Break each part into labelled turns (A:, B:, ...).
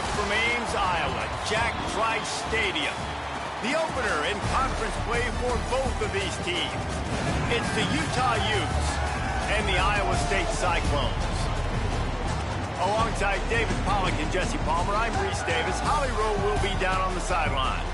A: North from Ames, Iowa, Jack Trice Stadium. The opener in conference play for both of these teams. It's the Utah Utes and the Iowa State Cyclones. Alongside David Pollack and Jesse Palmer, I'm Reese Davis. Holly Rowe will be down on the sideline.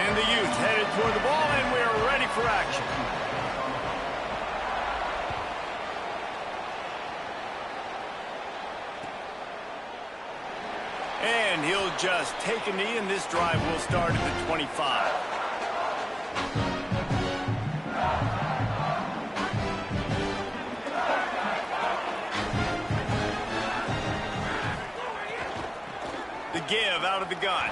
A: The Utes headed toward the ball, and we are ready for action. And he'll just take a knee, and this drive will start at the 25. The give out of the gun.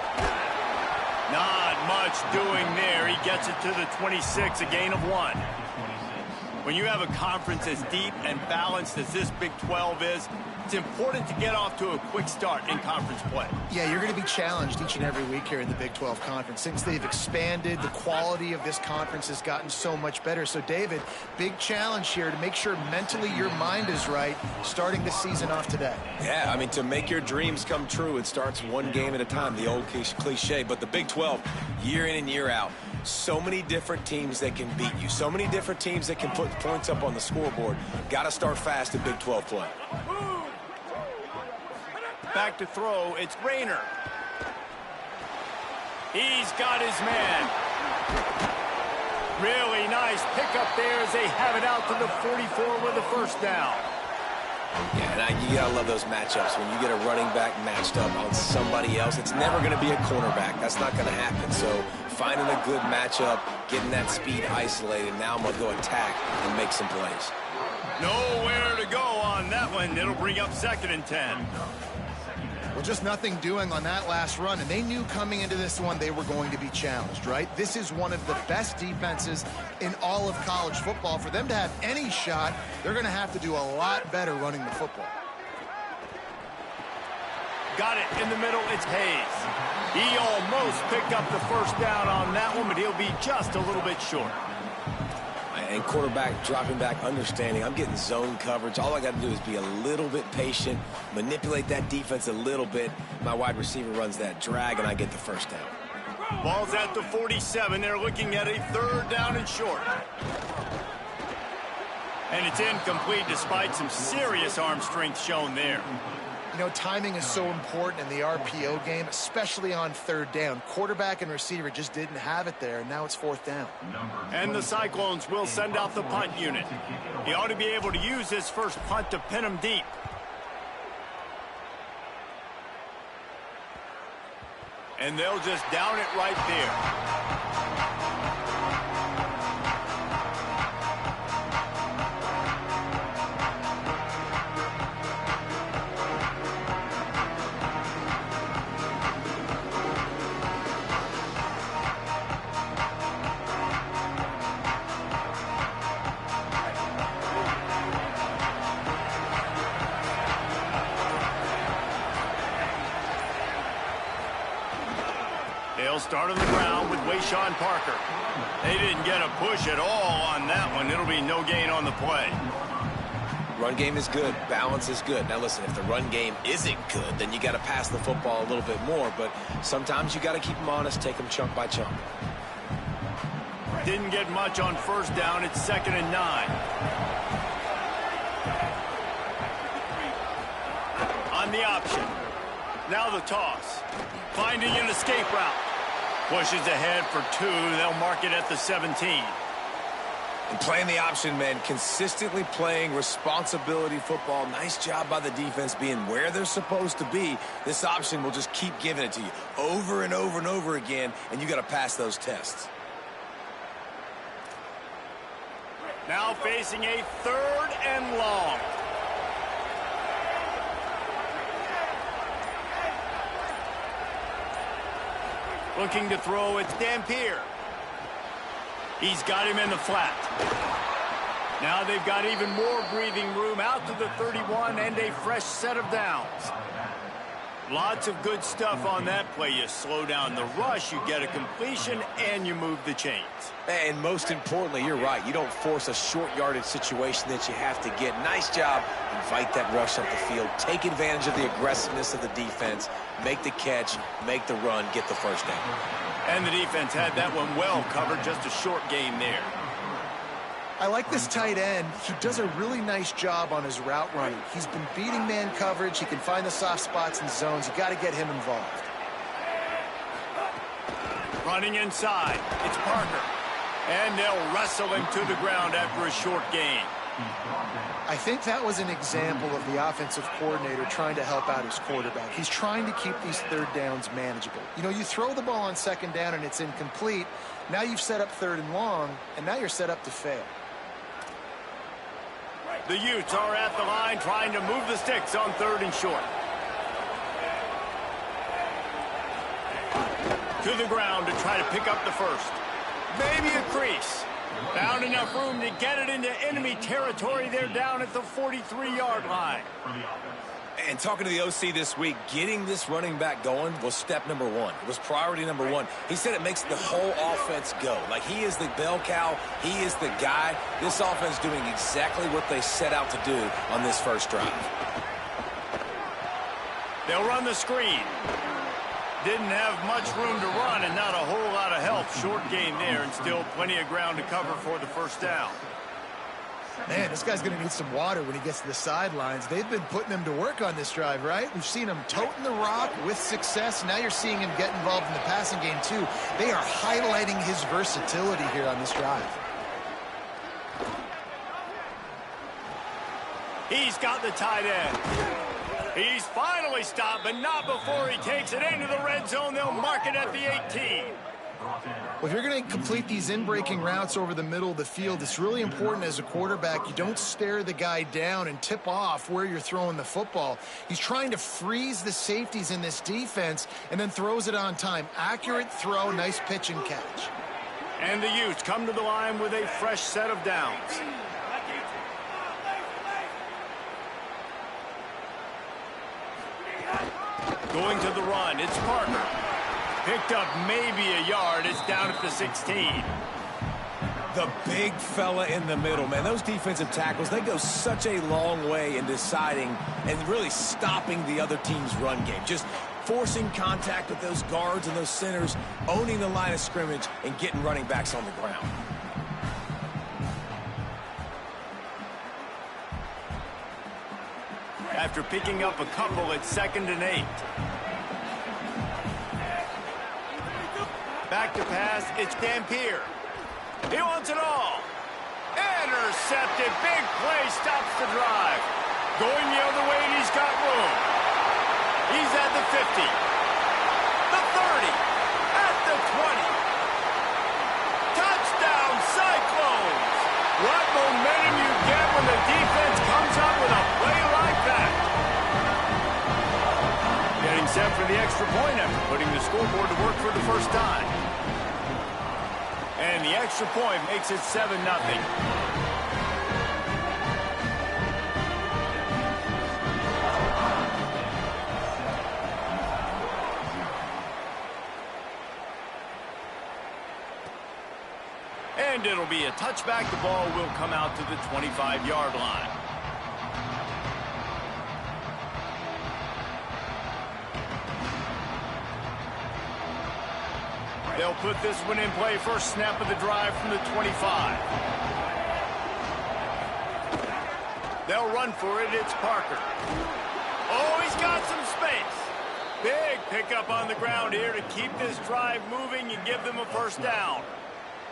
A: Not much doing there. He gets it to the 26, a gain of 1. When you have a conference as deep and balanced as this Big 12 is, it's important to get off to a quick start in conference play.
B: Yeah, you're going to be challenged each and every week here in the Big 12 Conference. Since they've expanded, the quality of this conference has gotten so much better. So, David, big challenge here to make sure mentally your mind is right starting the season off today.
C: Yeah, I mean, to make your dreams come true, it starts one game at a time, the old cliche. But the Big 12, year in and year out, so many different teams that can beat you, so many different teams that can put points up on the scoreboard. Got to start fast in Big 12 play.
A: Back to throw, it's Rayner. He's got his man. Really nice pickup there as they have it out to the 44 with a first down.
C: Yeah, and you gotta love those matchups. When you get a running back matched up on somebody else, it's never gonna be a cornerback. That's not gonna happen. So finding a good matchup, getting that speed isolated, now I'm gonna go attack and make some plays.
A: Nowhere to go on that one. It'll bring up 2nd and 10.
B: Well, just nothing doing on that last run, and they knew coming into this one they were going to be challenged, right? This is one of the best defenses in all of college football. For them to have any shot, they're going to have to do a lot better running the football.
A: Got it in the middle, it's Hayes. He almost picked up the first down on that one, but he'll be just a little bit short.
C: And quarterback dropping back, understanding I'm getting zone coverage. All I got to do is be a little bit patient, manipulate that defense a little bit. My wide receiver runs that drag, and I get the first down.
A: Ball's at the 47. They're looking at a 3rd down and short. And it's incomplete despite some serious arm strength shown there.
B: You know, timing is so important in the RPO game, especially on 3rd down. Quarterback and receiver just didn't have it there, and now it's 4th down.
A: And the Cyclones will send out the punt unit. He ought to be able to use his first punt to pin him deep. And they'll just down it right there. They'll start on the ground with Wayshawn Parker. They didn't get a push at all on that one. It'll be no gain on the play.
C: Run game is good. Balance is good. Now, listen, if the run game isn't good, then you got to pass the football a little bit more. But sometimes you got to keep them honest, take them chunk by chunk.
A: Didn't get much on 1st down. It's 2nd and 9. On the option. Now the toss. Finding an escape route. Pushes ahead for 2. They'll mark it at the 17.
C: And playing the option, man, consistently playing responsibility football. Nice job by the defense being where they're supposed to be. This option will just keep giving it to you over and over and over again, and you got to pass those tests.
A: Now facing a 3rd and long. Looking to throw, it's Dampier. He's got him in the flat. Now they've got even more breathing room out to the 31 and a fresh set of downs. Lots of good stuff on that play. You slow down the rush, you get a completion, and you move the chains.
C: And most importantly, you're right. You don't force a short yardage situation that you have to get. Nice job. Invite that rush up the field. Take advantage of the aggressiveness of the defense. Make the catch, make the run, get the first down.
A: And the defense had that one well covered. Just a short gain there.
B: I like this tight end. He does a really nice job on his route running. He's been beating man coverage. He can find the soft spots and zones. You got to get him involved.
A: Running inside. It's Parker. And they'll wrestle him to the ground after a short gain.
B: I think that was an example of the offensive coordinator trying to help out his quarterback. He's trying to keep these 3rd downs manageable. You know, you throw the ball on 2nd down and it's incomplete. Now you've set up 3rd and long, and now you're set up to fail.
A: The Utes are at the line trying to move the sticks on 3rd and short. To the ground to try to pick up the first. Maybe a crease. Found enough room to get it into enemy territory. They're down at the 43-yard line.
C: And talking to the OC this week, getting this running back going was step number 1. It was priority number 1. He said it makes the whole offense go. Like, he is the bell cow. He is the guy. This offense doing exactly what they set out to do on this first drive.
A: They'll run the screen. Didn't have much room to run and not a whole lot of help. Short gain there and still plenty of ground to cover for the first down.
B: Man, this guy's going to need some water when he gets to the sidelines. They've been putting him to work on this drive, right? We've seen him toting the rock with success. Now you're seeing him get involved in the passing game, too. They are highlighting his versatility here on this drive.
A: He's got the tight end. He's finally stopped, but not before he takes it into the red zone. They'll mark it at the 18.
B: Well, if you're going to complete these in-breaking routes over the middle of the field, it's really important as a quarterback you don't stare the guy down and tip off where you're throwing the football. He's trying to freeze the safeties in this defense and then throws it on time. Accurate throw, nice pitch and catch.
A: And the Utes come to the line with a fresh set of downs. Going to the run, it's Parker. Picked up maybe a yard. It's down at the 16.
C: The big fella in the middle, man. Those defensive tackles, they go such a long way in deciding and really stopping the other team's run game. Just forcing contact with those guards and those centers, owning the line of scrimmage, and getting running backs on the ground.
A: After picking up a couple, it's 2nd and 8. Back to pass, it's Dampier. He wants it all. Intercepted, big play, stops the drive. Going the other way, and he's got room. He's at the 50, the 30, at the 20. Touchdown, Cyclones! What momentum you get when the defense comes up with a play like that. Getting set for the extra point after putting the scoreboard to work for the first time. And the extra point makes it 7-0. And it'll be a touchback. The ball will come out to the 25-yard line. They'll put this one in play. First snap of the drive from the 25. They'll run for it. It's Parker. Oh, he's got some space. Big pickup on the ground here to keep this drive moving and give them a first down.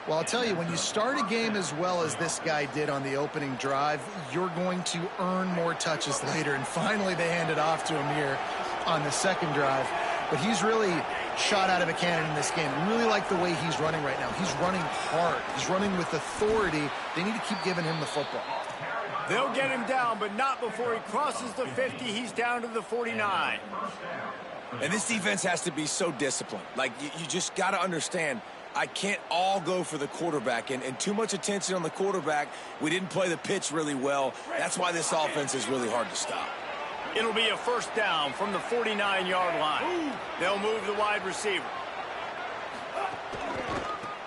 B: Well, I'll tell you, when you start a game as well as this guy did on the opening drive, you're going to earn more touches later. And finally, they hand it off to him here on the second drive. But he's really shot out of a cannon in this game. I really like the way he's running right now. He's running hard. He's running with authority. They need to keep giving him the football.
A: They'll get him down, but not before he crosses the 50. He's down to the 49.
C: And this defense has to be so disciplined. Like, you just got to understand, I can't all go for the quarterback. And too much attention on the quarterback. We didn't play the pitch really well. That's why this offense is really hard to stop.
A: It'll be a first down from the 49-yard line. They'll move the wide receiver.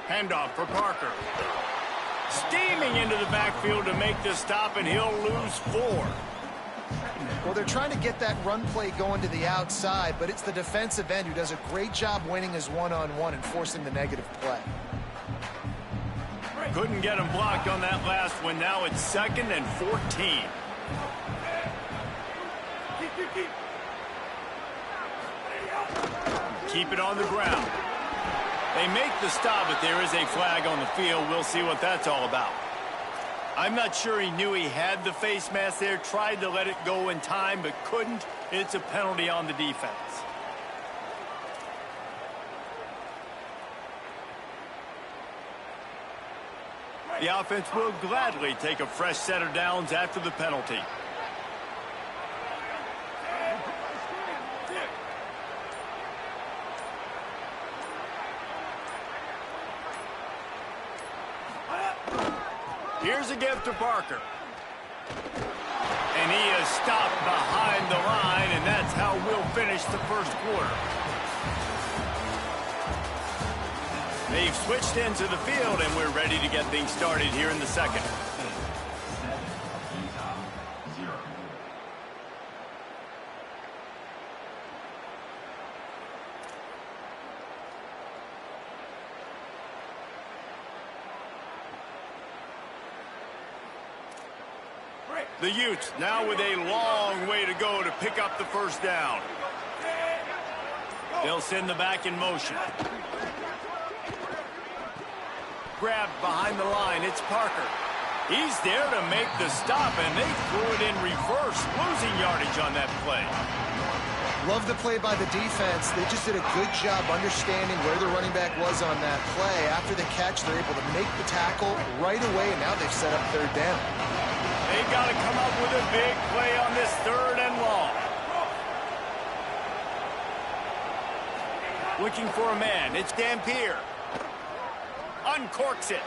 A: Handoff for Parker. Steaming into the backfield to make the stop, and he'll lose 4.
B: Well, they're trying to get that run play going to the outside, but it's the defensive end who does a great job winning his one-on-one and forcing the negative play.
A: Couldn't get him blocked on that last one. Now it's 2nd and 14. Keep it on the ground. They make the stop, but there is a flag on the field. We'll see what that's all about. I'm not sure he knew he had the face mask there, tried to let it go in time, but couldn't. It's a penalty on the defense. The offense will gladly take a fresh set of downs after the penalty. Here's a give to Parker. And he is stopped behind the line, and that's how we'll finish the first quarter. They've switched into the field, and we're ready to get things started here in the second. The Utes now with a long way to go to pick up the first down. They'll send the back in motion. Grabbed behind the line, it's Parker. He's there to make the stop, and they threw it in reverse, losing yardage on that play.
B: Love the play by the defense. They just did a good job understanding where the running back was on that play. After the catch, they're able to make the tackle right away, and now they've set up 3rd down.
A: They've got to come up with a big play on this 3rd and long. Looking for a man. It's Dampier. Uncorks it.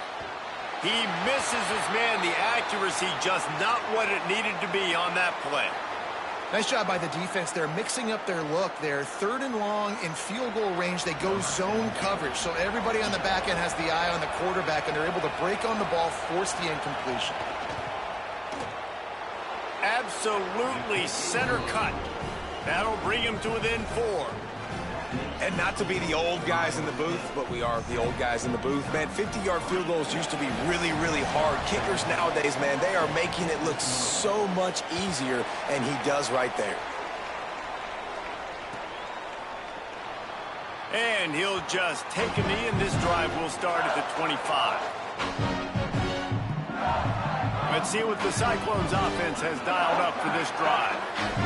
A: He misses his man. The accuracy just not what it needed to be on that play.
B: Nice job by the defense. They're mixing up their look. They're 3rd and long in field goal range. They go zone coverage. So everybody on the back end has the eye on the quarterback, and they're able to break on the ball, force the incompletion.
A: Absolutely center cut. That'll bring him to within 4.
C: And not to be the old guys in the booth, but we are the old guys in the booth. Man, 50-yard field goals used to be really, really hard. Kickers nowadays, man, they are making it look so much easier, and he does right there.
A: And he'll just take a knee, and this drive will start at the 25. Let's see what the Cyclones offense has dialed up for this drive.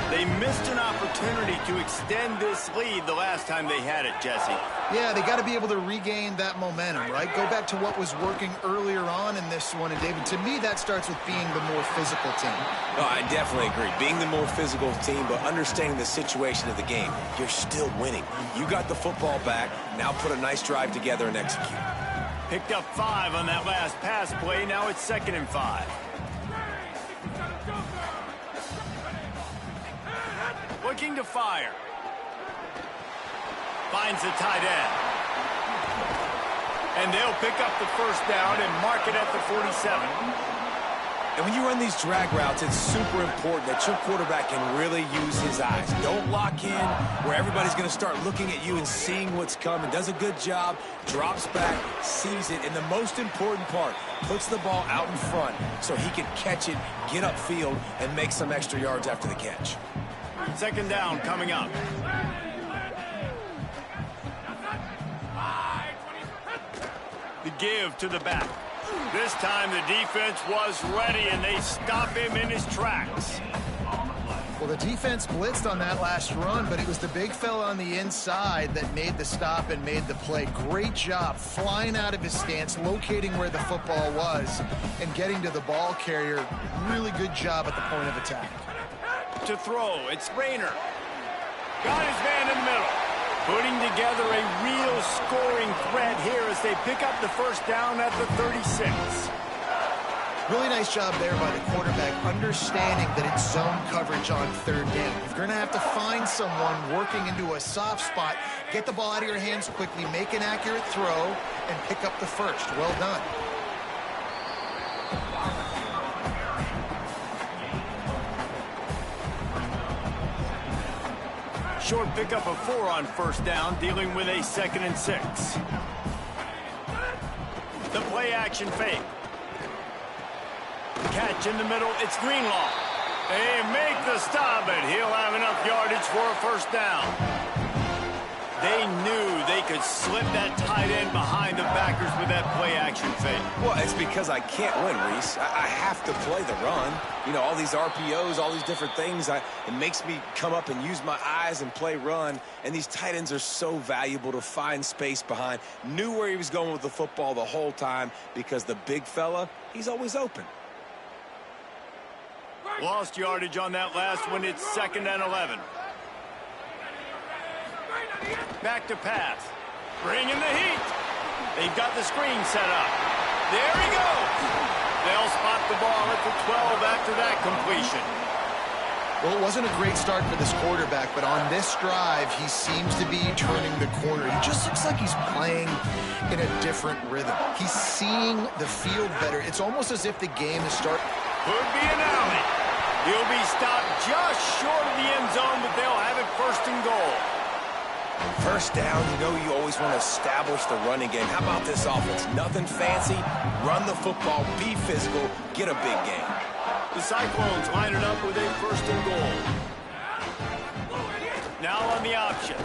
A: They missed an opportunity to extend this lead the last time they had it, Jesse.
B: Yeah, they got to be able to regain that momentum, right? Go back to what was working earlier on in this one. And, David, to me, that starts with being the more physical team.
C: No, I definitely agree. Being the more physical team, but understanding the situation of the game. You're still winning. You got the football back. Now put a nice drive together and execute.
A: Picked up 5 on that last pass play. Now it's 2nd and 5. Looking to fire. Finds the tight end. And they'll pick up the first down and mark it at the 47.
C: And when you run these drag routes, it's super important that your quarterback can really use his eyes. Don't lock in where everybody's going to start looking at you and seeing what's coming. Does a good job, drops back, sees it, and the most important part, puts the ball out in front so he can catch it, get upfield, and make some extra yards after the catch.
A: 2nd down coming up. The give to the back. This time the defense was ready, and they stop him in his tracks.
B: Well, the defense blitzed on that last run, but it was the big fella on the inside that made the stop and made the play. Great job flying out of his stance, locating where the football was, and getting to the ball carrier. Really good job at the point of attack.
A: To throw, it's Rayner. Got his man in the middle. Putting together a real scoring threat here as they pick up the first down at the 36.
B: Really nice job there by the quarterback, understanding that it's zone coverage on third down. If you're going to have to find someone working into a soft spot, get the ball out of your hands quickly, make an accurate throw, and pick up the first. Well done.
A: Short pickup of 4 on first down, dealing with a 2nd and 6. The play action fake. Catch in the middle, it's Greenlaw. They make the stop, and he'll have enough yardage for a first down. They knew they could slip that tight end behind the backers with that play action fake.
C: Well, it's because I can't win, Reese. I have to play the run. You know, all these RPOs, all these different things, it makes me come up and use my eyes and play run. And these tight ends are so valuable to find space behind. Knew where he was going with the football the whole time because the big fella, he's always open.
A: Lost yardage on that last one. It's 2nd and 11. Back to pass. Bringing the heat. They've got the screen set up. There he goes. They'll spot the ball at the 12 after that completion.
B: Well, it wasn't a great start for this quarterback, but on this drive, he seems to be turning the corner. He just looks like he's playing in a different rhythm. He's seeing the field better. It's almost as if the game is starting.
A: Could be an alley. He'll be stopped just short of the end zone, but they'll have it 1st and goal.
C: First down, you know you always want to establish the running game. How about this offense? Nothing fancy. Run the football, be physical, get a big gain.
A: The Cyclones line it up with a 1st and goal. Now on the option.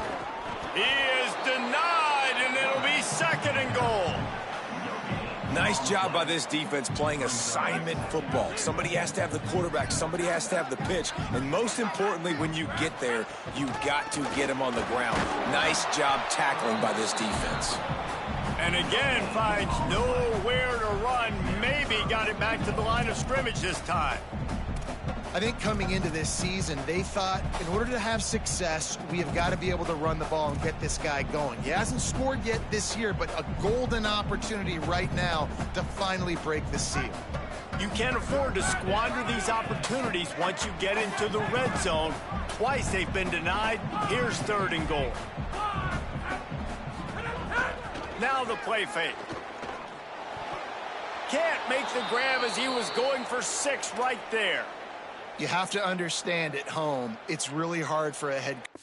A: He is denied, and it'll be 2nd and goal.
C: Nice job by this defense playing assignment football. Somebody has to have the quarterback. Somebody has to have the pitch. And most importantly, when you get there, you've got to get him on the ground. Nice job tackling by this defense.
A: And again, finds nowhere to run. Maybe got it back to the line of scrimmage this time.
B: I think coming into this season, they thought in order to have success, we have got to be able to run the ball and get this guy going. He hasn't scored yet this year, but a golden opportunity right now to finally break the seal.
A: You can't afford to squander these opportunities once you get into the red zone. Twice they've been denied. Here's 3rd and goal. Now the play fake. Can't make the grab as he was going for 6 right there.
B: You have to understand at home, it's really hard for a head coach.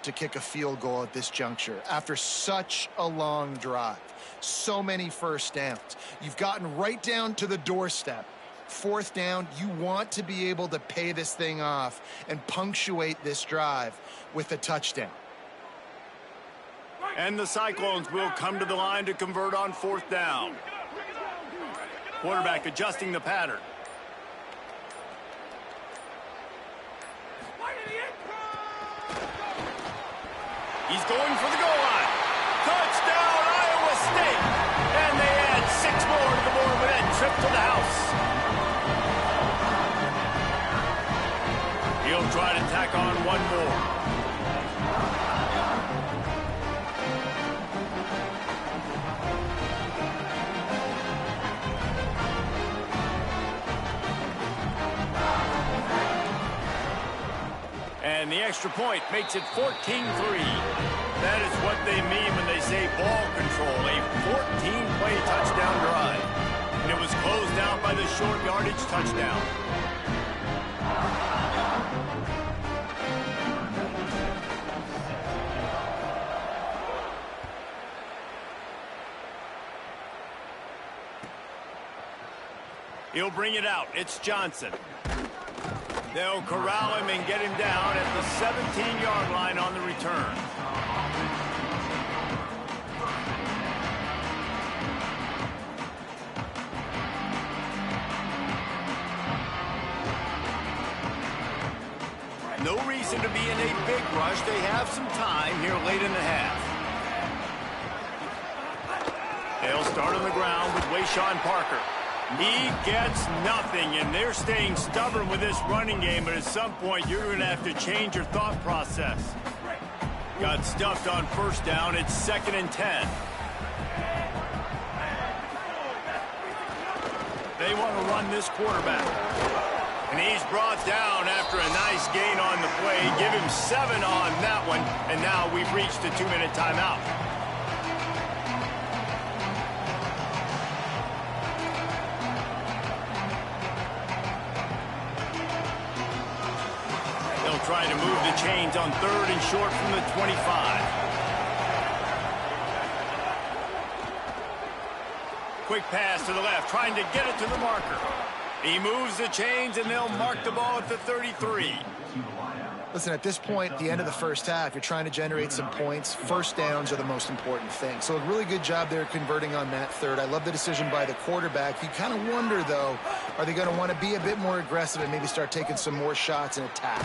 B: To kick a field goal at this juncture after such a long drive. So many first downs. You've gotten right down to the doorstep. 4th down, you want to be able to pay this thing off and punctuate this drive with a touchdown.
A: And the Cyclones will come to the line to convert on 4th down. Quarterback adjusting the pattern. He's going for the goal line. Touchdown, Iowa State. And they add 6 more to the board with that trip to the house. He'll try to tack on 1 more. And the extra point makes it 14-3. That is what they mean when they say ball control. A 14-play touchdown drive. And it was closed out by the short yardage touchdown. He'll bring it out. It's Johnson. They'll corral him and get him down at the 17-yard line on the return. No reason to be in a big rush. They have some time here late in the half. They'll start on the ground with Wayshawn Parker. He gets nothing, and they're staying stubborn with this running game, but at some point you're going to have to change your thought process. Got stuffed on first down. It's 2nd and 10. They want to run this quarterback. And he's brought down after a nice gain on the play. Give him 7 on that one, and now we've reached a 2-minute timeout. Trying to move the chains on 3rd and short from the 25. Quick pass to the left, trying to get it to the marker. He moves the chains, and they'll mark the ball at the 33.
B: Listen, at this point, at the end of the first half, you're trying to generate some points. First downs are the most important thing. So a really good job there converting on that third. I love the decision by the quarterback. You kind of wonder, though, are they going to want to be a bit more aggressive and maybe start taking some more shots and attack?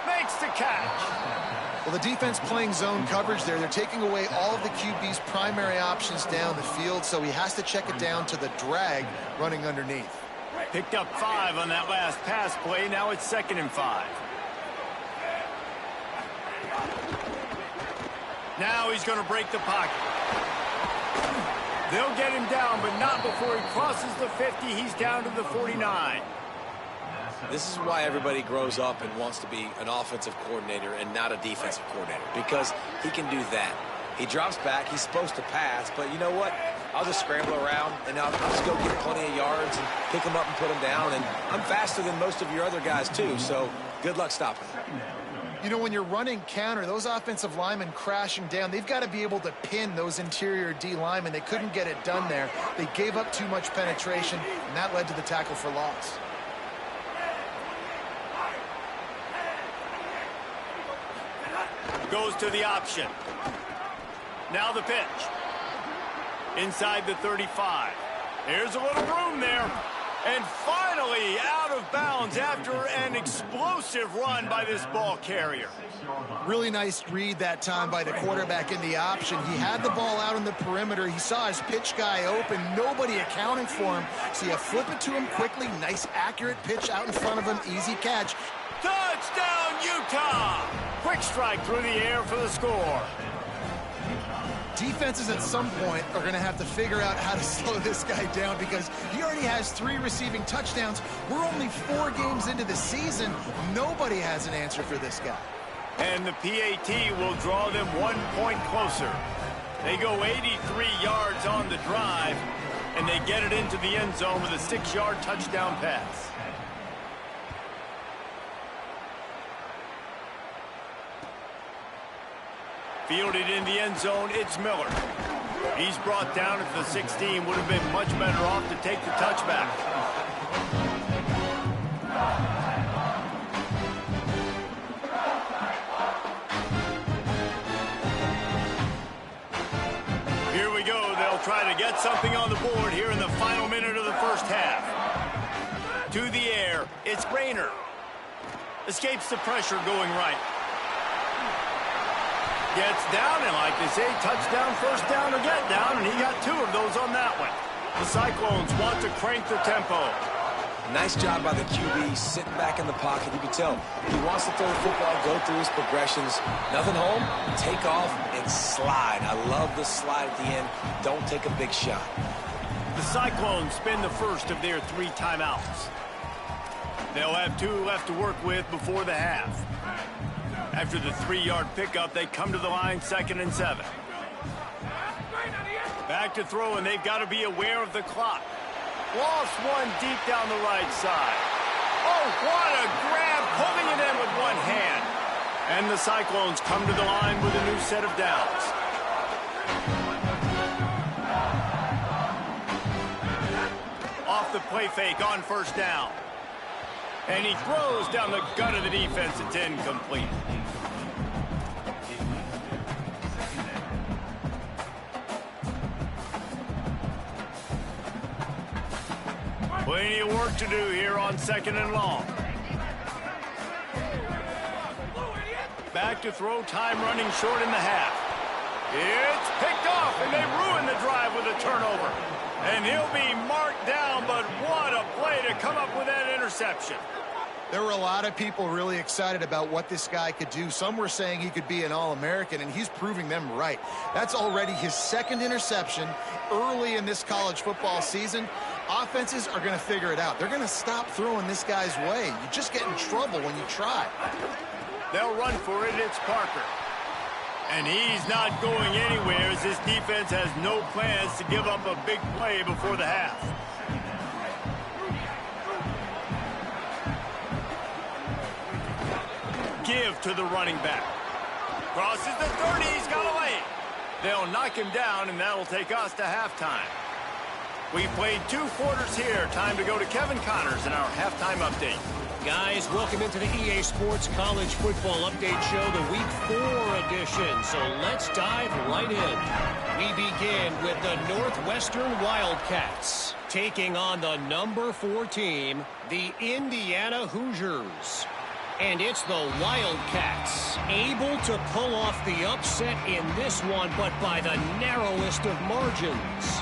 A: Makes the catch.
B: Well, the defense playing zone coverage there. They're taking away all of the QB's primary options down the field, so he has to check it down to the drag running underneath.
A: Picked up 5 on that last pass play. Now it's 2nd and 5. Now he's going to break the pocket. They'll get him down, but not before he crosses the 50. He's down to the 49.
C: This is why everybody grows up and wants to be an offensive coordinator and not a defensive coordinator, because he can do that. He drops back. He's supposed to pass, but you know what? I'll just scramble around, and I'll just go get plenty of yards and pick them up and put them down. And I'm faster than most of your other guys, too, so good luck stopping.
B: You know, when you're running counter, those offensive linemen crashing down, they've got to be able to pin those interior D linemen. They couldn't get it done there. They gave up too much penetration, and that led to the tackle for loss.
A: Goes to the option. Now the pitch. Inside the 35. There's a little room there. And finally out of bounds after an explosive run by this ball carrier.
B: Really nice read that time by the quarterback in the option. He had the ball out on the perimeter. He saw his pitch guy open. Nobody accounting for him. So you flip it to him quickly. Nice, accurate pitch out in front of him. Easy catch.
A: Touchdown, Utah! Quick strike through the air for the score.
B: Defenses at some point are going to have to figure out how to slow this guy down because he already has 3 receiving touchdowns. We're only 4 games into the season. Nobody has an answer for this guy.
A: And the PAT will draw them 1 point closer. They go 83 yards on the drive, and they get it into the end zone with a 6-yard touchdown pass. Fielded in the end zone, it's Miller. He's brought down at the 16. Would have been much better off to take the touchback. Here we go. They'll try to get something on the board here in the final minute of the first half. To the air, it's Rayner. Escapes the pressure going right. Gets down, and like they say, touchdown, first down, or get down, and he got 2 of those on that one. The Cyclones want to crank the tempo.
C: Nice job by the QB, sitting back in the pocket. You can tell he wants to throw the football, go through his progressions. Nothing home, take off, and slide. I love the slide at the end. Don't take a big shot.
A: The Cyclones spend the first of their 3 timeouts. They'll have 2 left to work with before the half. After the 3-yard pickup, they come to the line 2nd and 7. Back to throw, and they've got to be aware of the clock. Lost 1 deep down the right side. Oh, what a grab, pulling it in with one hand. And the Cyclones come to the line with a new set of downs. Off the play fake on first down. And he throws down the gut of the defense. It's incomplete. Plenty of work to do here on 2nd and long. Back to throw, time running short in the half. It's picked off, and they ruin the drive with a turnover. And he'll be marked down, but what a play to come up with that interception.
B: There were a lot of people really excited about what this guy could do. Some were saying he could be an All-American, and he's proving them right. That's already his 2nd interception early in this college football season. Offenses are going to figure it out. They're going to stop throwing this guy's way. You just get in trouble when you try.
A: They'll run for it. It's Parker. And he's not going anywhere as this defense has no plans to give up a big play before the half. Give to the running back. Crosses the 30. He's got away. They'll knock him down, and that'll take us to halftime. We've played 2 quarters here. Time to go to Kevin Connors in our halftime update.
D: Guys, welcome into the EA Sports College Football Update Show, the Week 4 edition. So let's dive right in. We begin with the Northwestern Wildcats taking on the number 4 team, the Indiana Hoosiers. And it's the Wildcats able to pull off the upset in this one, but by the narrowest of margins.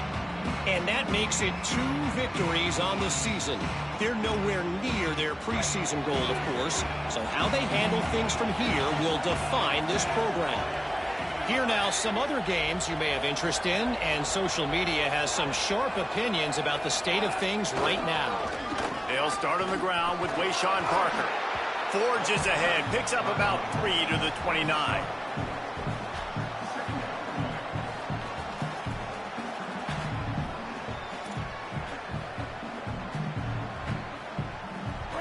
D: And that makes it 2 victories on the season. They're nowhere near their preseason goal, of course. So how they handle things from here will define this program. Here now, some other games you may have interest in, and social media has some sharp opinions about the state of things right now.
A: They'll start on the ground with Wayshawn Parker. Forges ahead, picks up about 3 to the 29.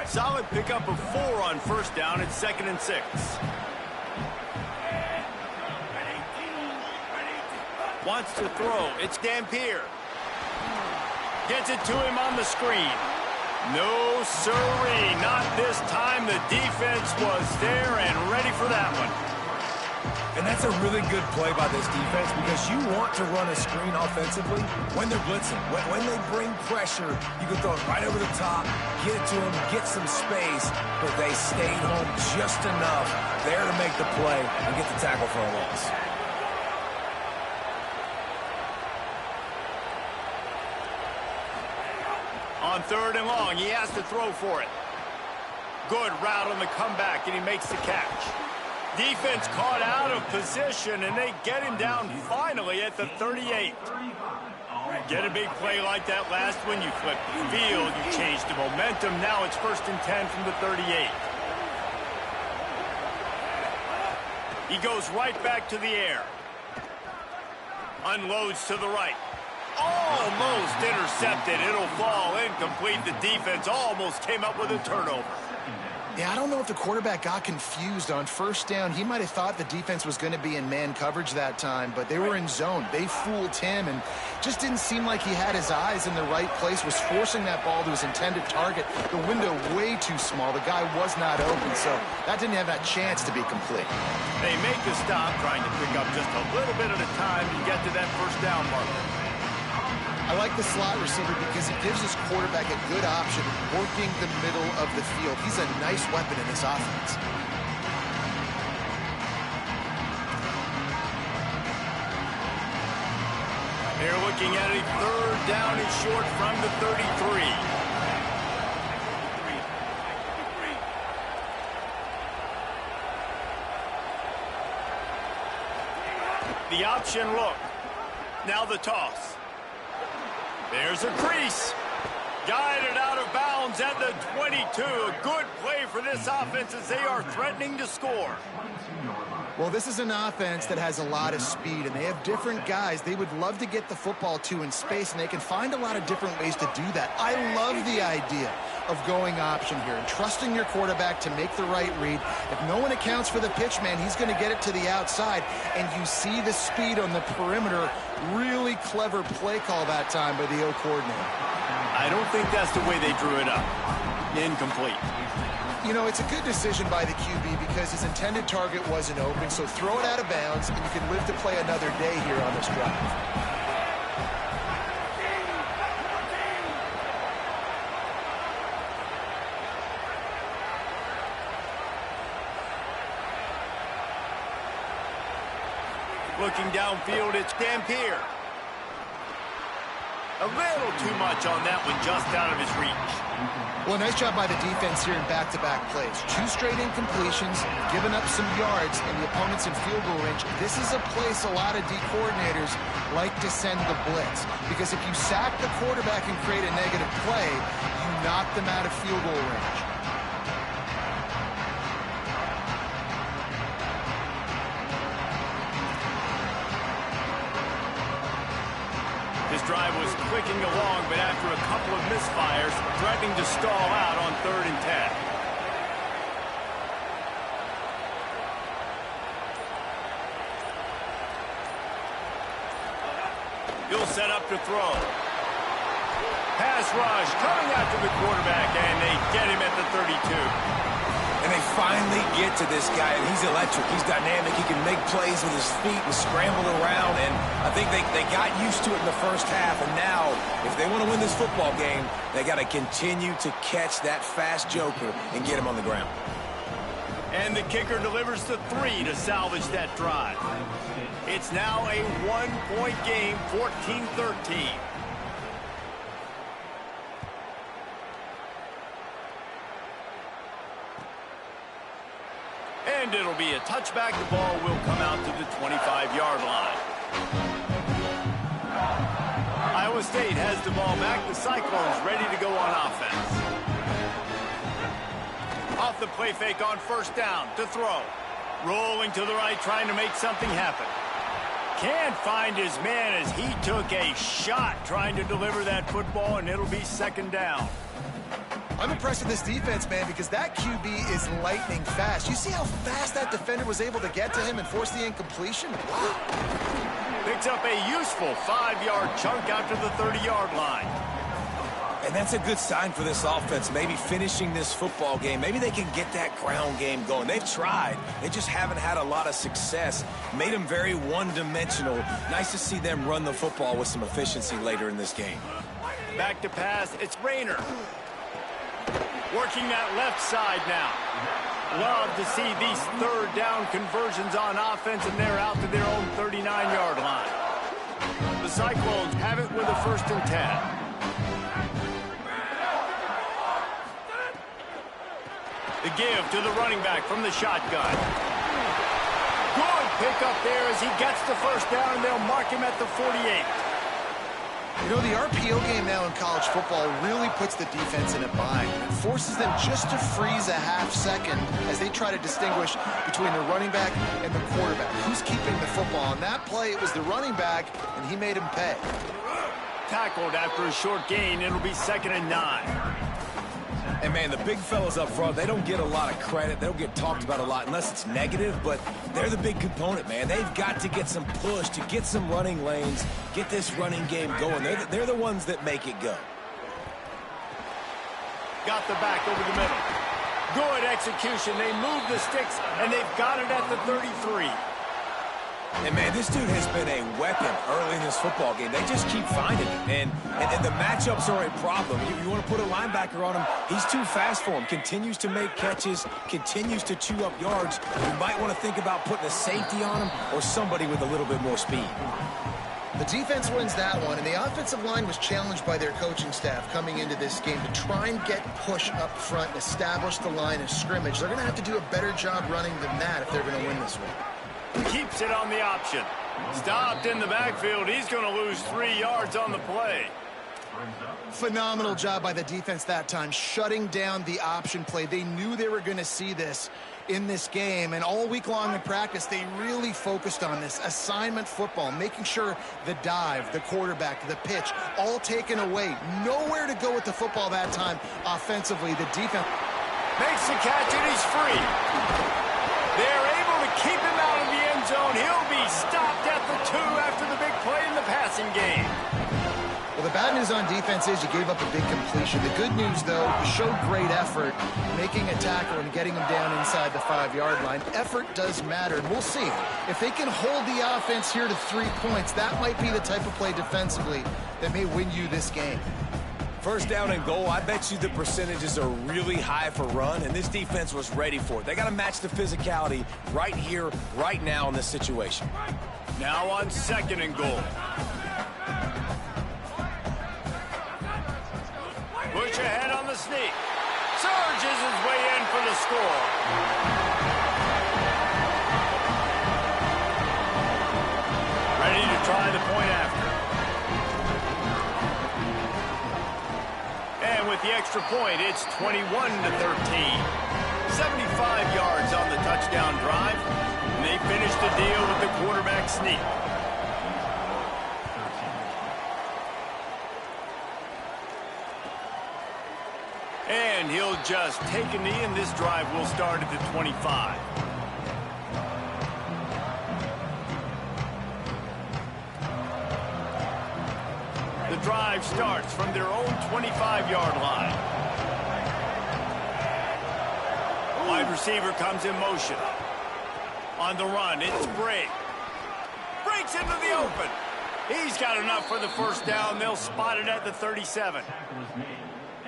A: Solid pickup of 4 on first down. It's 2nd and 6. Wants to throw. It's Dampier. Gets it to him on the screen. No, sirree. Not this time. The defense was there and ready for that one.
C: And that's a really good play by this defense because you want to run a screen offensively when they're blitzing. When they bring pressure, you can throw it right over the top, get it to them, get some space, but they stayed home just enough there to make the play and get the tackle for a loss.
A: On 3rd and long, he has to throw for it. Good route on the comeback, and he makes the catch. Defense caught out of position, and they get him down finally at the 38. Get a big play like that last one, you flip the field, you change the momentum. Now it's 1st and 10 from the 38. He goes right back to the air. Unloads to the right. Almost intercepted. It'll fall incomplete. The defense almost came up with a turnover.
B: Yeah, I don't know if the quarterback got confused on first down. He might have thought the defense was going to be in man coverage that time, but they were in zone. They fooled him and just didn't seem like he had his eyes in the right place, was forcing that ball to his intended target. The window way too small. The guy was not open, so that didn't have that chance to be complete.
A: They make the stop, trying to pick up just a little bit at a time to get to that first down marker.
B: I like the slot receiver because he gives his quarterback a good option working the middle of the field. He's a nice weapon in this offense.
A: They're looking at a 3rd down and short from the 33. The option look. Now the toss. There's a crease. Guided out of bounds at the 22. A good play for this offense as they are threatening to score.
B: Well, this is an offense that has a lot of speed, and they have different guys they would love to get the football to in space, and they can find a lot of different ways to do that. I love the idea of going option here and trusting your quarterback to make the right read. If no one accounts for the pitch, man, he's going to get it to the outside, and you see the speed on the perimeter. Really clever play call that time by the O coordinator.
A: I don't think that's the way they drew it up. Incomplete.
B: You know, it's a good decision by the QB because his intended target wasn't open, so throw it out of bounds, and you can live to play another day here on this drive.
A: Looking downfield, it's Dampier. A little too much on that one, just out of his reach.
B: Well, nice job by the defense here in back-to-back plays. 2 straight incompletions, giving up some yards, and the opponent's in field goal range. This is a place a lot of D coordinators like to send the blitz, because if you sack the quarterback and create a negative play, you knock them out of field goal range.
A: This drive was clicking along, but after a couple of misfires, threatening to stall out on 3rd and 10. He'll set up to throw. Pass rush coming after the quarterback, and they get him at the 32.
C: And they finally get to this guy, and he's electric. He's dynamic. He can make plays with his feet and scramble around. And I think they got used to it in the first half. And now, if they want to win this football game, they got to continue to catch that fast joker and get him on the ground.
A: And the kicker delivers the 3 to salvage that drive. It's now a 1-point game, 14-13. And it'll be a touchback. The ball will come out to the 25-yard line. Iowa State has the ball back. The Cyclones ready to go on offense. Off the play fake on 1st down to throw. Rolling to the right, trying to make something happen. Can't find his man as he took a shot trying to deliver that football, and it'll be 2nd down.
B: I'm impressed with this defense, man, because that QB is lightning fast. You see how fast that defender was able to get to him and force the incompletion? Wow.
A: Picks up a useful 5-yard chunk out to the 30-yard line.
C: And that's a good sign for this offense, maybe finishing this football game. Maybe they can get that ground game going. They've tried. They just haven't had a lot of success. Made them very one-dimensional. Nice to see them run the football with some efficiency later in this game.
A: Back to pass. It's Rayner. Working that left side now. Love to see these 3rd down conversions on offense, and they're out to their own 39-yard line. The Cyclones have it with a 1st and 10. The give to the running back from the shotgun. Good pickup there as he gets the 1st down, and they'll mark him at the 48.
B: You know, the RPO game now in college football really puts the defense in a bind. It forces them just to freeze a half second as they try to distinguish between the running back and the quarterback. Who's keeping the football? On that play, it was the running back, and he made him pay.
A: Tackled after a short gain. It'll be 2nd and 9.
C: And, man, the big fellas up front, they don't get a lot of credit. They don't get talked about a lot unless it's negative, but they're the big component, man. They've got to get some push, to get some running lanes, get this running game going. They're the ones that make it go.
A: Got the back over the middle. Good execution. They move the sticks, and they've got it at the 33.
C: And, man, this dude has been a weapon early in this football game. They just keep finding it. And the matchups are a problem. You want to put a linebacker on him, he's too fast for him. Continues to make catches, continues to chew up yards. You might want to think about putting a safety on him or somebody with a little bit more speed.
B: The defense wins that one, and the offensive line was challenged by their coaching staff coming into this game to try and get push up front and establish the line of scrimmage. They're going to have to do a better job running than that if they're going to win this one.
A: Keeps it on the option. Stopped in the backfield. He's going to lose 3 yards on the play.
B: Phenomenal job by the defense that time, shutting down the option play. They knew they were going to see this, in this game, and all week long in practice, they really focused on this assignment football, making sure the dive, the quarterback, the pitch, all taken away. Nowhere to go with the football that time offensively. The defense
A: makes the catch, and he's free. They're able to keep him out of the end zone. He'll be stopped at the 2 after the big play in the passing game.
B: Well, the bad news on defense is you gave up a big completion. The good news, though, you showed great effort making a tackle and getting him down inside the 5-yard line. Effort does matter, and we'll see. If they can hold the offense here to 3 points, that might be the type of play defensively that may win you this game.
C: First down and goal, I bet you the percentages are really high for run, and this defense was ready for it. They got to match the physicality right here, right now in this situation.
A: Now on 2nd and goal. Bush ahead on the sneak. Surges his way in for the score. Ready to try the point after. And with the extra point, it's 21-13. 75 yards on the touchdown drive. And they finish the deal with the quarterback sneak. And he'll just take a knee, and this drive will start at the 25. The drive starts from their own 25-yard line. Wide receiver comes in motion. On the run, it's Brake. Breaks into the open. He's got enough for the first down. They'll spot it at the 37.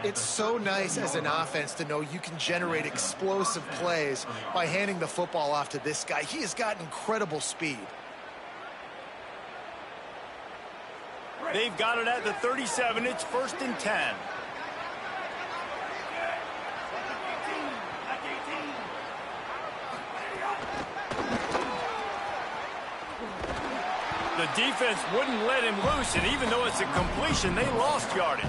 B: It's so nice as an offense to know you can generate explosive plays by handing the football off to this guy. He has got incredible speed.
A: They've got it at the 37. It's 1st and 10. The defense wouldn't let him loose, and even though it's a completion, they lost yardage.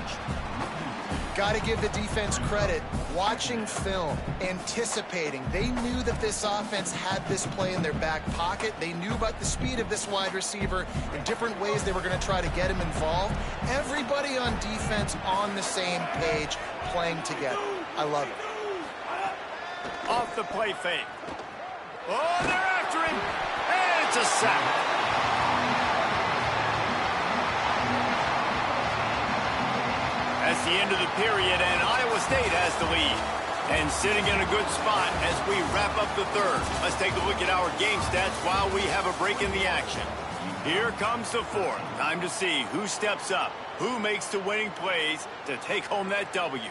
B: Got to give the defense credit. Watching film, anticipating. They knew that this offense had this play in their back pocket. They knew about the speed of this wide receiver and different ways they were going to try to get him involved. Everybody on defense on the same page, playing together. I love it.
A: Off the play fake. Oh, they're after him. And it's a sack. That's the end of the period, and Iowa State has the lead. And sitting in a good spot as we wrap up the 3rd. Let's take a look at our game stats while we have a break in the action. Here comes the 4th. Time to see who steps up, who makes the winning plays to take home that W.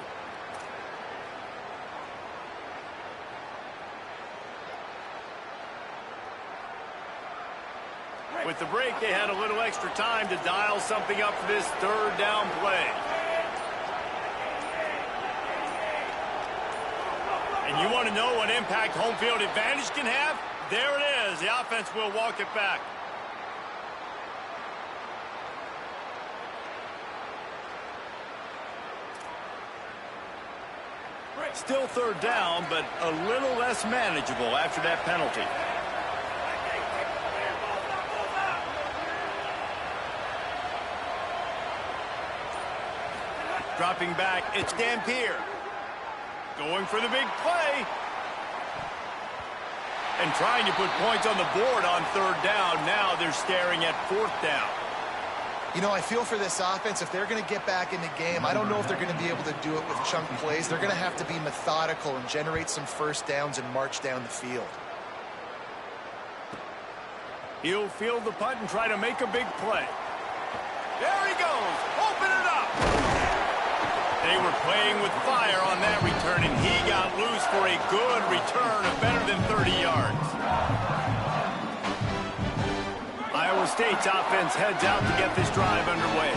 A: With the break, they had a little extra time to dial something up for this 3rd down play. And you want to know what impact home field advantage can have? There it is. The offense will walk it back. Still 3rd down, but a little less manageable after that penalty. Dropping back, it's Dampier. Going for the big play. And trying to put points on the board on 3rd down. Now they're staring at 4th down.
B: You know, I feel for this offense, if they're going to get back in the game, I don't know if they're going to be able to do it with chunk plays. They're going to have to be methodical and generate some first downs and march down the field.
A: He'll field the punt and try to make a big play. There he goes. Open it up. They were playing with fire on that return, and he got loose for a good return of better than 30 yards. Iowa State's offense heads out to get this drive underway.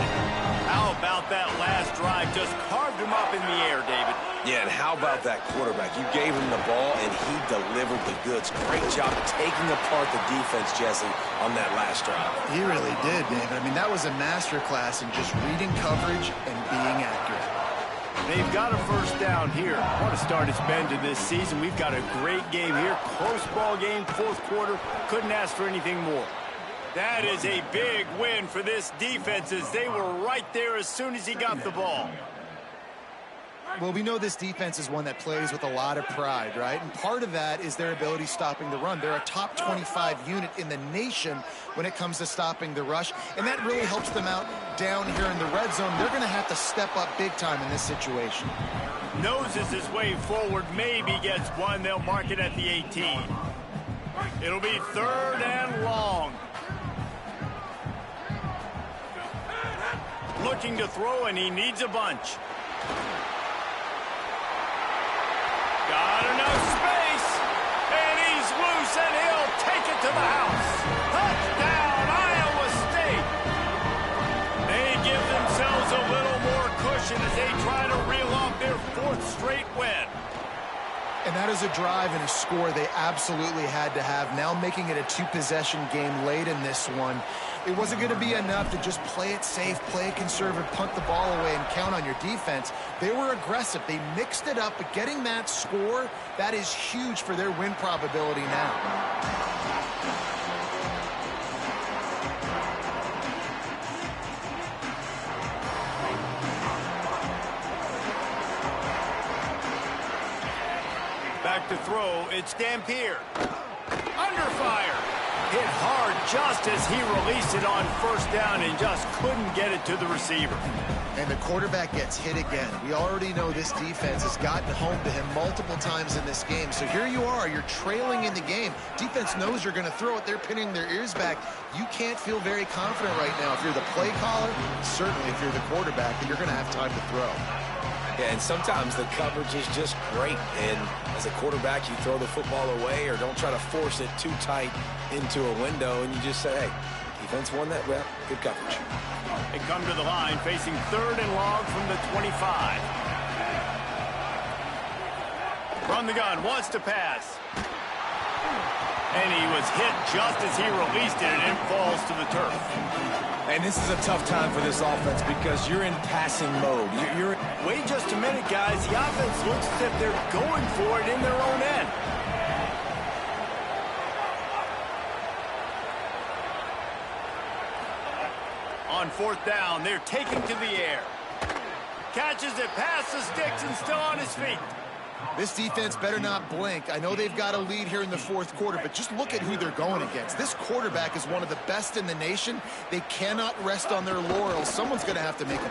A: How about that last drive? Just carved him up in the air, David.
C: Yeah, and how about that quarterback? You gave him the ball, and he delivered the goods. Great job taking apart the defense, Jesse, on that last drive.
B: He really did, David. I mean, that was a masterclass in just reading coverage and being accurate.
A: They've got a first down here. What a start it's been to this season. We've got a great game here. Close ball game, fourth quarter. Couldn't ask for anything more. That is a big win for this defense as they were right there as soon as he got the ball.
B: Well, we know this defense is one that plays with a lot of pride, right? And part of that is their ability stopping the run. They're a top 25 unit in the nation when it comes to stopping the rush, and that really helps them out down here in the red zone. They're going to have to step up big time in this situation.
A: Noses his way forward, maybe gets one. They'll mark it at the 18. It'll be third and long. Looking to throw, and he needs a bunch. Got enough space, and he's loose, and he'll take it to the house. Touchdown, Iowa State. They give themselves a little more cushion as they try to reel off their fourth straight win.
B: And that is a drive and a score they absolutely had to have. Now making it a two-possession game late in this one. It wasn't going to be enough to just play it safe, play it conservative, punt the ball away, and count on your defense. They were aggressive. They mixed it up, but getting that score, that is huge for their win probability now.
A: Back to throw, it's Dampier. Under fire. Hit hard just as he released it on first down and just couldn't get it to the receiver.
B: And the quarterback gets hit again. We already know this defense has gotten home to him multiple times in this game. So here you are, you're trailing in the game. Defense knows you're going to throw it. They're pinning their ears back. You can't feel very confident right now if you're the play caller, certainly if you're the quarterback, that you're going to have time to throw.
C: Yeah, and sometimes the coverage is just great. And as a quarterback, you throw the football away or don't try to force it too tight into a window, and you just say, hey, defense won that rep, good coverage.
A: They come to the line facing third and long from the 25. From the gun, wants to pass. And he was hit just as he released it, and it falls to the turf.
C: And this is a tough time for this offense because you're in passing mode.
A: Wait just a minute, guys. The offense looks as if they're going for it in their own end. On fourth down, they're taking to the air. Catches it past the sticks and still on his feet.
B: This defense better not blink. I know they've got a lead here in the fourth quarter, but just look at who they're going against. This quarterback is one of the best in the nation. They cannot rest on their laurels. Someone's going to have to make a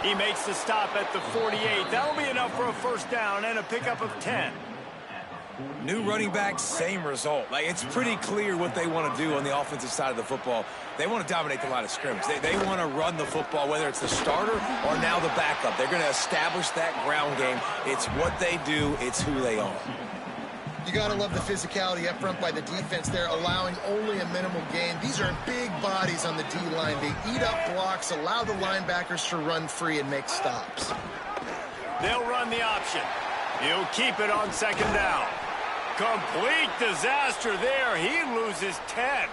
B: play.
A: He makes the stop at the 48. That'll be enough for a first down and a pickup of 10.
C: New running back, same result. Like, it's pretty clear what they want to do on the offensive side of the football. They want to dominate the line of scrimmage. They want to run the football, whether it's the starter or now the backup. They're going to establish that ground game. It's what they do. It's who they are.
B: You got to love the physicality up front by the defense there, allowing only a minimal gain. These are big bodies on the D-line. They eat up blocks, allow the linebackers to run free and make stops.
A: They'll run the option. He'll keep it on second down. Complete disaster there. He loses 10.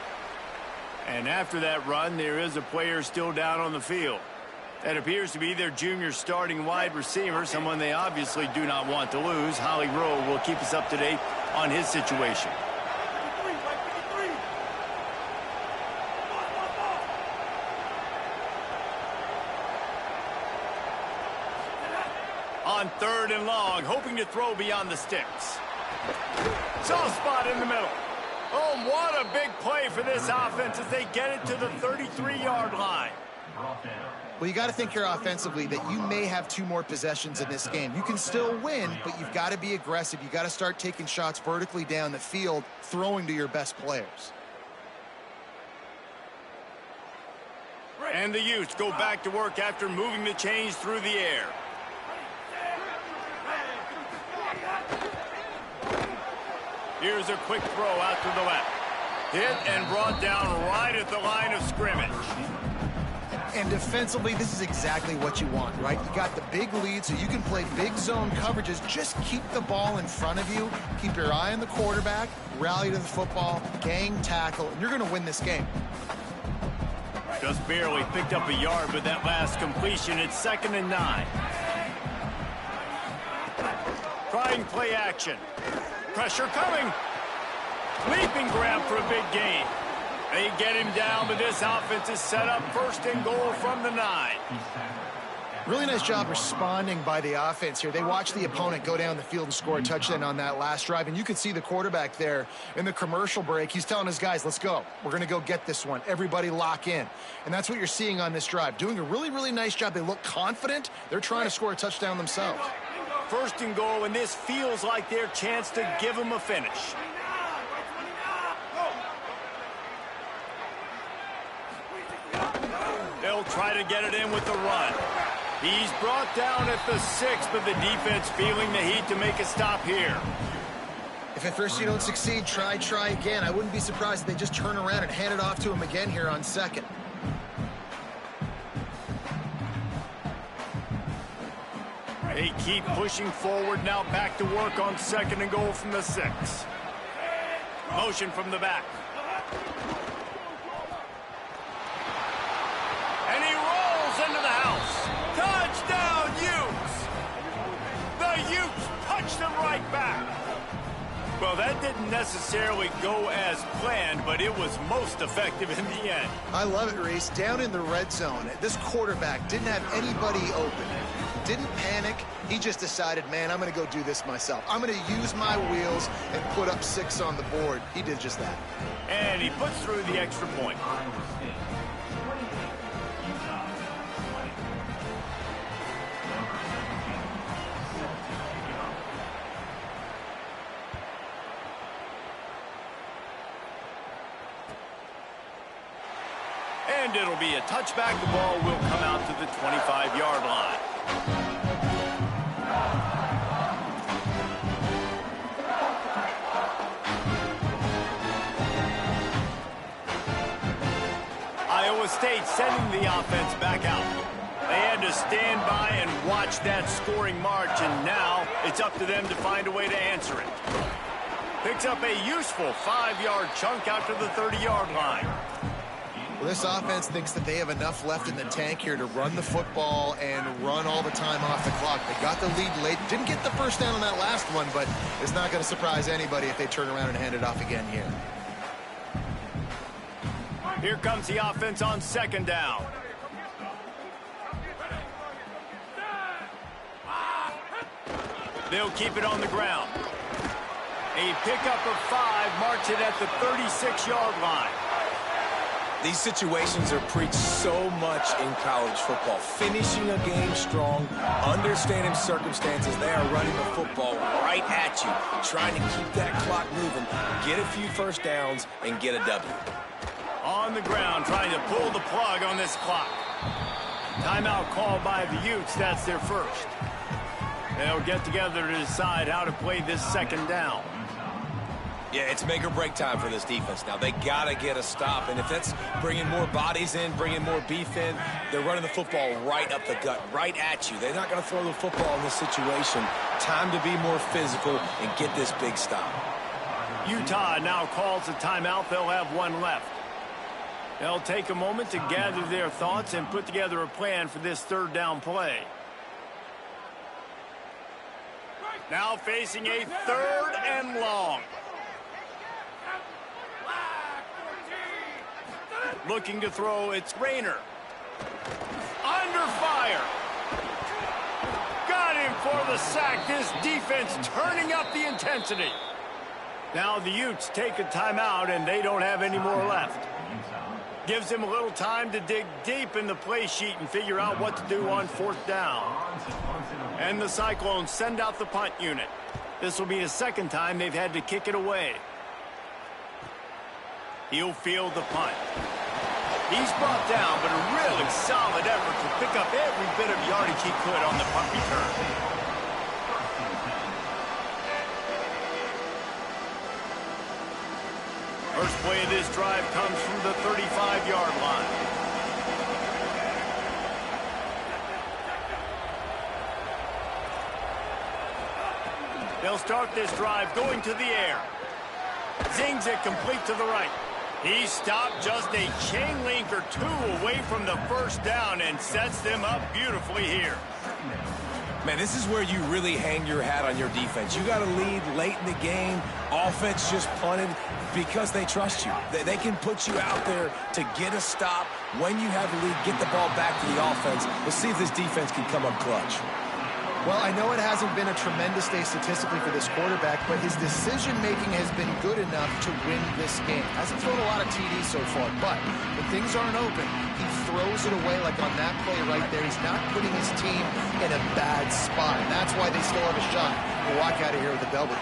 A: And after that run, there is a player still down on the field. That appears to be their junior starting wide receiver, someone they obviously do not want to lose. Holly Rowe will keep us up to date on his situation. On third and long, hoping to throw beyond the sticks. Soft spot in the middle. Oh, what a big play for this offense as they get it to the 33-yard line.
B: Well, you got to think here offensively that you may have two more possessions in this game. You can still win, but you've got to be aggressive. You got to start taking shots vertically down the field, throwing to your best players.
A: And the Utes go back to work after moving the chains through the air. Here's a quick throw out to the left. Hit and brought down right at the line of scrimmage.
B: And defensively, this is exactly what you want, right? You got the big lead, so you can play big zone coverages. Just keep the ball in front of you. Keep your eye on the quarterback. Rally to the football. Gang tackle. And you're going to win this game.
A: Just barely picked up a yard with that last completion. It's 2nd and 9. Trying play action. Pressure coming. Leaping grab for a big gain. They get him down, but this offense is set up 1st and goal from the 9.
B: Really nice job responding by the offense here. They watched the opponent go down the field and score a touchdown on that last drive, and you could see the quarterback there in the commercial break. He's telling his guys, let's go. We're going to go get this one. Everybody lock in. And that's what you're seeing on this drive. Doing a really, really nice job. They look confident. They're trying to score a touchdown themselves.
A: 1st and goal, and this feels like their chance to give them a finish. They'll try to get it in with the run. He's brought down at the 6, but the defense feeling the heat to make a stop here.
B: If at first you don't succeed, try again. I wouldn't be surprised if they just turn around and hand it off to him again here on 2nd.
A: They keep pushing forward, now back to work on 2nd and goal from the 6. Motion from the back. And he rolls into the house. Touchdown, Utes! The Utes punched them right back. Well, that didn't necessarily go as planned, but it was most effective in the end.
B: I love it, Reese. Down in the red zone, this quarterback didn't have anybody open. Didn't panic. He just decided, man, I'm going to go do this myself. I'm going to use my wheels and put up 6 on the board. He did just that.
A: And he puts through the extra point. And it'll be a touchback. The ball will come out to the 25-yard line. Iowa State sending the offense back out. They had to stand by and watch that scoring march, and now it's up to them to find a way to answer it. Picks up a useful 5-yard chunk out to the 30-yard line.
B: Well, this offense thinks that they have enough left in the tank here to run the football and run all the time off the clock. They got the lead late. Didn't get the first down on that last one, but it's not going to surprise anybody if they turn around and hand it off again here.
A: Here comes the offense on 2nd down. They'll keep it on the ground. A pickup of 5, marks it at the 36-yard line.
C: These situations are preached so much in college football. Finishing a game strong, understanding circumstances. They are running the football right at you, trying to keep that clock moving, get a few first downs, and get a W.
A: On the ground, trying to pull the plug on this clock. Timeout called by the Utes. That's their first. They'll get together to decide how to play this 2nd down.
C: Yeah, it's make or break time for this defense now. They got to get a stop, and if that's bringing more bodies in, bringing more beef in, they're running the football right up the gut, right at you. They're not going to throw the football in this situation. Time to be more physical and get this big stop.
A: Utah now calls a timeout. They'll have 1 left. They'll take a moment to gather their thoughts and put together a plan for this 3rd down play. Now facing a 3rd and long. Looking to throw, it's Rayner. Under fire. Got him for the sack. This defense turning up the intensity. Now the Utes take a timeout, and they don't have any more left. Gives them a little time to dig deep in the play sheet and figure out what to do on 4th down. And the Cyclones send out the punt unit. This will be the 2nd time they've had to kick it away. He'll field the punt. He's brought down, but a really solid effort to pick up every bit of yardage he could on the punt return. First play of this drive comes from the 35-yard line. They'll start this drive going to the air. Zings it complete to the right. He stopped just a chain link or two away from the first down and sets them up beautifully here.
C: Man, this is where you really hang your hat on your defense. You got to lead late in the game. Offense just punted because they trust you. They can put you out there to get a stop. When you have the lead, get the ball back to the offense. Let's see if this defense can come up clutch.
B: Well, I know it hasn't been a tremendous day statistically for this quarterback, but his decision-making has been good enough to win this game. Hasn't thrown a lot of TDs so far, but when things aren't open, he throws it away like on that play right there. He's not putting his team in a bad spot, and that's why they still have a shot to walk out of here with a W.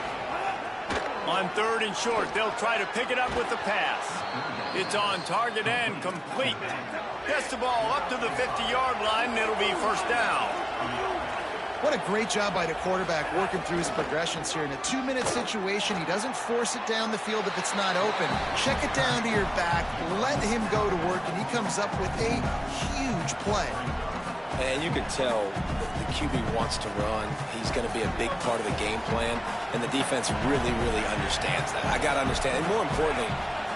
A: On 3rd and short, they'll try to pick it up with the pass. It's on target and complete. Gets the ball up to the 50-yard line, and it'll be first down.
B: What a great job by the quarterback working through his progressions here. In a 2-minute situation, he doesn't force it down the field if it's not open. Check it down to your back, let him go to work, and he comes up with a huge play.
C: And you can tell the QB wants to run. He's going to be a big part of the game plan, and the defense really, really understands that. I got to understand, and more importantly,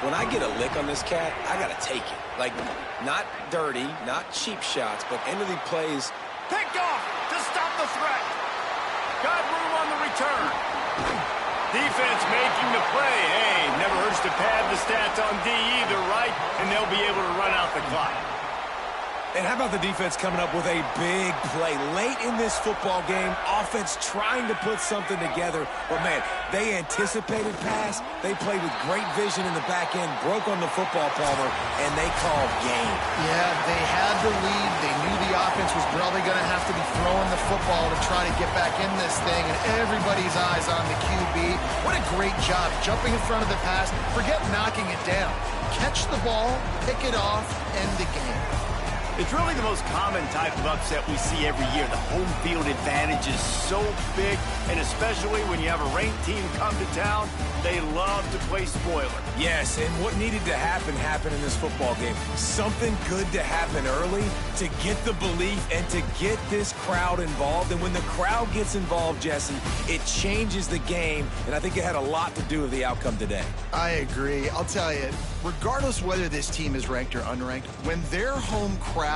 C: when I get a lick on this cat, I got to take it. Like, not dirty, not cheap shots, but end of the plays.
A: Picked off to stop the threat. Got room on the return. Defense making the play. Hey, never hurts to pad the stats on D either, right? And they'll be able to run out the clock.
C: And how about the defense coming up with a big play late in this football game? Offense trying to put something together. But, man, they anticipated pass. They played with great vision in the back end, broke on the football, Palmer, and they called game.
B: Yeah, they had the lead. They knew the offense was probably going to have to be throwing the football to try to get back in this thing, and everybody's eyes on the QB. What a great job jumping in front of the pass. Forget knocking it down. Catch the ball, pick it off, end the game.
A: It's really the most common type of upset we see every year. The home field advantage is so big, and especially when you have a ranked team come to town, they love to play spoiler.
C: Yes, and what needed to happen happened in this football game. Something good to happen early to get the belief and to get this crowd involved. And when the crowd gets involved, Jesse, it changes the game, and I think it had a lot to do with the outcome today.
B: I agree. I'll tell you, regardless whether this team is ranked or unranked, when their home crowd